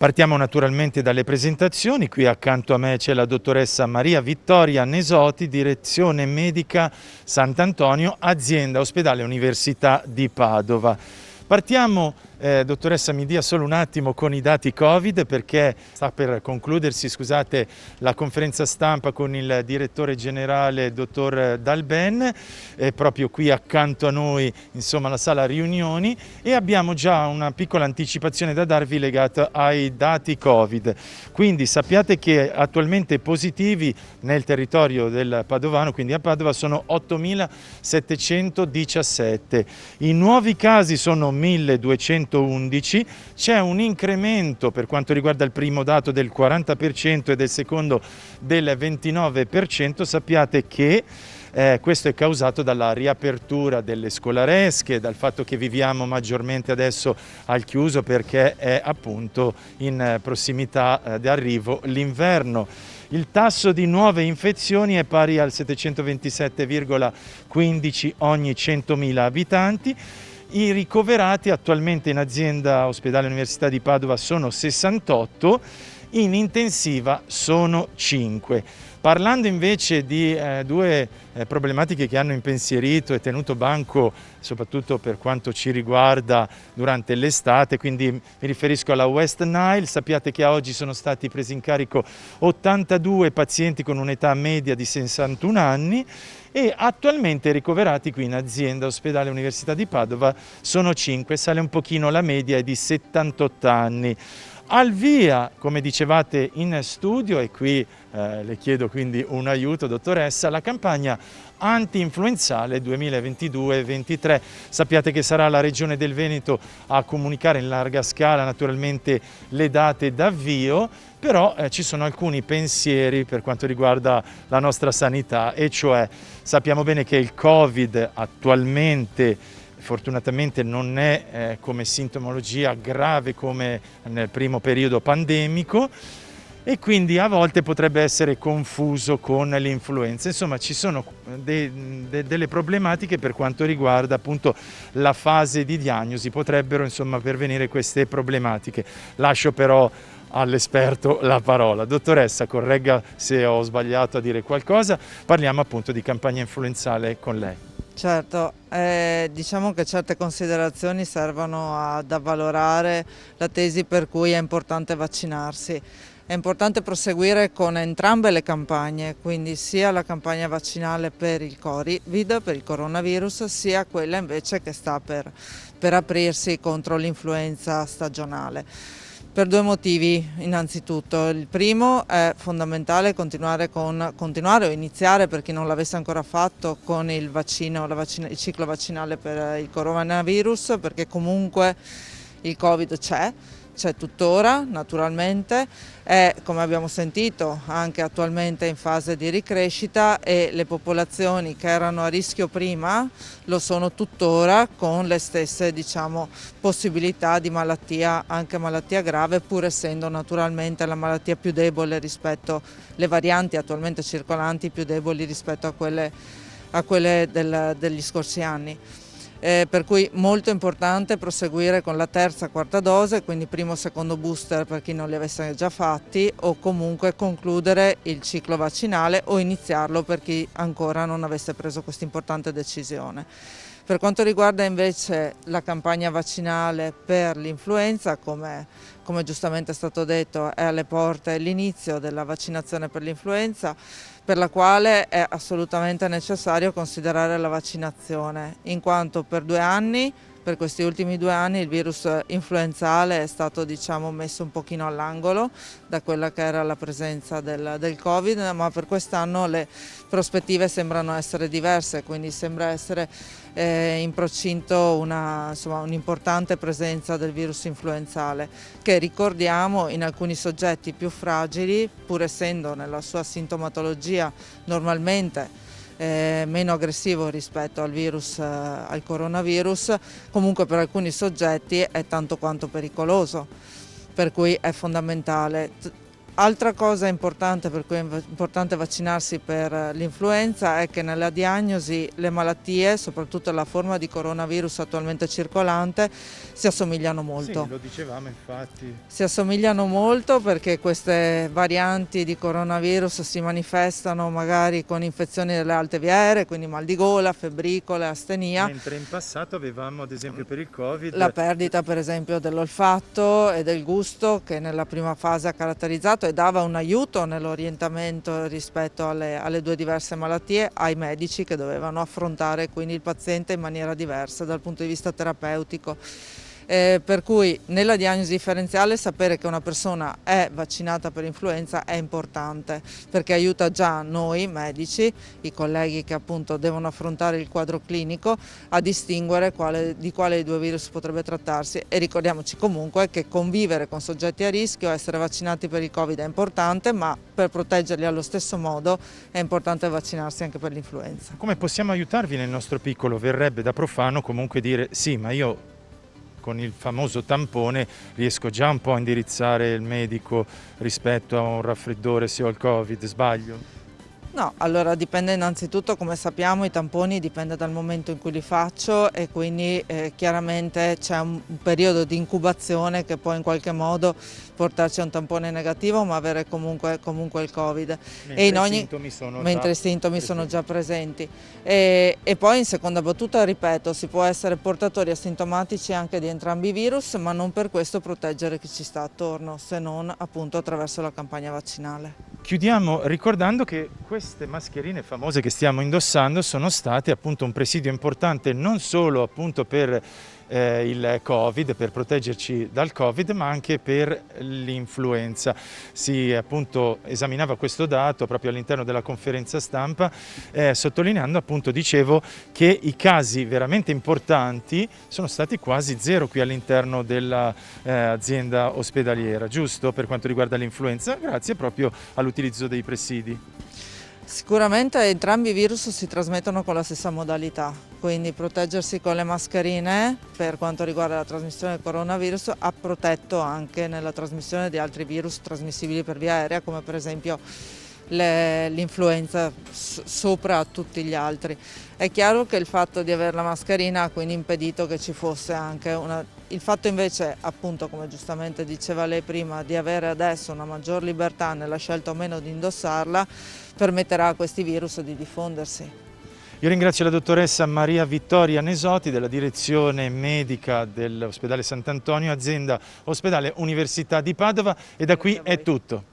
Partiamo naturalmente dalle presentazioni. Qui accanto a me c'è la dottoressa Maria Vittoria Nesotti, direzione medica Sant'Antonio, azienda ospedale Università di Padova. Partiamo, dottoressa, mi dia solo un attimo con i dati Covid, perché sta per concludersi, scusate, la conferenza stampa con il direttore generale, dottor Dalben, proprio qui accanto a noi, insomma, la sala riunioni, e abbiamo già una piccola anticipazione da darvi legata ai dati Covid. Quindi sappiate che attualmente positivi nel territorio del Padovano, quindi a Padova, sono 8.717. I nuovi casi sono 1.211, c'è un incremento per quanto riguarda il primo dato del 40% e del secondo del 29%. Sappiate che questo è causato dalla riapertura delle scolaresche, dal fatto che viviamo maggiormente adesso al chiuso perché è appunto in prossimità di arrivo l'inverno. Il tasso di nuove infezioni è pari al 727,15 ogni 100.000 abitanti. I ricoverati attualmente in azienda ospedale Università di Padova sono 68, in intensiva sono 5. Parlando invece di due problematiche che hanno impensierito e tenuto banco, soprattutto per quanto ci riguarda durante l'estate, quindi mi riferisco alla West Nile. Sappiate che a oggi sono stati presi in carico 82 pazienti con un'età media di 61 anni e attualmente ricoverati qui in azienda ospedale Università di Padova sono 5, sale un pochino la media, è di 78 anni. Al via, come dicevate in studio, e qui le chiedo quindi un aiuto, dottoressa, la campagna anti-influenzale 2022-23. Sappiate che sarà la Regione del Veneto a comunicare in larga scala naturalmente le date d'avvio, però ci sono alcuni pensieri per quanto riguarda la nostra sanità, e cioè sappiamo bene che il Covid attualmente fortunatamente non è come sintomologia grave come nel primo periodo pandemico e quindi a volte potrebbe essere confuso con l'influenza. Insomma, ci sono delle problematiche per quanto riguarda appunto la fase di diagnosi, potrebbero insomma pervenire queste problematiche. Lascio però all'esperto la parola. Dottoressa, corregga se ho sbagliato a dire qualcosa, parliamo appunto di campagna influenzale con lei. Certo, diciamo che certe considerazioni servono ad avvalorare la tesi per cui è importante vaccinarsi. È importante proseguire con entrambe le campagne, quindi sia la campagna vaccinale per il Covid, per il coronavirus, sia quella invece che sta per aprirsi contro l'influenza stagionale. Per due motivi, innanzitutto. Il primo è fondamentale continuare o iniziare, per chi non l'avesse ancora fatto, con il vaccino, il ciclo vaccinale per il coronavirus, perché comunque il Covid c'è tuttora naturalmente, è, come abbiamo sentito, anche attualmente in fase di ricrescita e le popolazioni che erano a rischio prima lo sono tuttora con le stesse, diciamo, possibilità di malattia, anche malattia grave, pur essendo naturalmente la malattia più debole rispetto alle varianti attualmente circolanti, più deboli rispetto a quelle degli scorsi anni. Per cui molto importante proseguire con la terza e quarta dose, quindi primo e secondo booster per chi non li avesse già fatti, o comunque concludere il ciclo vaccinale o iniziarlo per chi ancora non avesse preso questa importante decisione. Per quanto riguarda invece la campagna vaccinale per l'influenza, come giustamente è stato detto, è alle porte l'inizio della vaccinazione per l'influenza, per la quale è assolutamente necessario considerare la vaccinazione, in quanto per questi ultimi 2 anni il virus influenzale è stato, diciamo, messo un pochino all'angolo da quella che era la presenza del Covid, ma per quest'anno le prospettive sembrano essere diverse, quindi sembra essere in procinto un'importante presenza del virus influenzale, che ricordiamo in alcuni soggetti più fragili, pur essendo nella sua sintomatologia normalmente meno aggressivo rispetto al coronavirus, comunque per alcuni soggetti è tanto quanto pericoloso, per cui è fondamentale Altra cosa importante per cui è importante vaccinarsi per l'influenza è che nella diagnosi le malattie, soprattutto la forma di coronavirus attualmente circolante, si assomigliano molto. Sì, lo dicevamo infatti. Si assomigliano molto perché queste varianti di coronavirus si manifestano magari con infezioni delle alte vie aeree, quindi mal di gola, febbricole, astenia. Mentre in passato avevamo, ad esempio per il Covid, la perdita per esempio dell'olfatto e del gusto che nella prima fase ha caratterizzato e dava un aiuto nell'orientamento rispetto alle due diverse malattie ai medici che dovevano affrontare quindi il paziente in maniera diversa dal punto di vista terapeutico. Per cui nella diagnosi differenziale sapere che una persona è vaccinata per influenza è importante perché aiuta già noi medici, i colleghi che appunto devono affrontare il quadro clinico, a distinguere di quale dei due virus potrebbe trattarsi, e ricordiamoci comunque che convivere con soggetti a rischio, essere vaccinati per il Covid è importante, ma per proteggerli allo stesso modo è importante vaccinarsi anche per l'influenza. come possiamo aiutarvi nel nostro piccolo? Verrebbe da profano comunque dire sì, ma io con il famoso tampone riesco già un po' a indirizzare il medico rispetto a un raffreddore se ho il Covid, sbaglio? No, allora dipende innanzitutto, come sappiamo, i tamponi dipende dal momento in cui li faccio e quindi chiaramente c'è un periodo di incubazione che può in qualche modo portarci a un tampone negativo ma avere comunque il Covid. Mentre i sintomi sono già presenti. E poi in seconda battuta, ripeto, si può essere portatori asintomatici anche di entrambi i virus, ma non per questo proteggere chi ci sta attorno, se non appunto attraverso la campagna vaccinale. Chiudiamo ricordando che queste mascherine famose che stiamo indossando sono state appunto un presidio importante non solo appunto per il Covid, per proteggerci dal Covid, ma anche per l'influenza. Si appunto esaminava questo dato proprio all'interno della conferenza stampa, sottolineando appunto, dicevo, che i casi veramente importanti sono stati quasi zero qui all'interno dell'azienda ospedaliera, giusto? Per quanto riguarda l'influenza, grazie proprio all'utilizzo dei presidi. Sicuramente entrambi i virus si trasmettono con la stessa modalità, quindi proteggersi con le mascherine per quanto riguarda la trasmissione del coronavirus ha protetto anche nella trasmissione di altri virus trasmissibili per via aerea, come per esempio l'influenza sopra a tutti gli altri. È chiaro che il fatto di avere la mascherina ha quindi impedito che ci fosse anche il fatto invece, appunto, come giustamente diceva lei prima, di avere adesso una maggior libertà nella scelta o meno di indossarla, permetterà a questi virus di diffondersi. Io ringrazio la dottoressa Maria Vittoria Nesotti della direzione medica dell'ospedale Sant'Antonio, azienda ospedale Università di Padova, e da qui è tutto.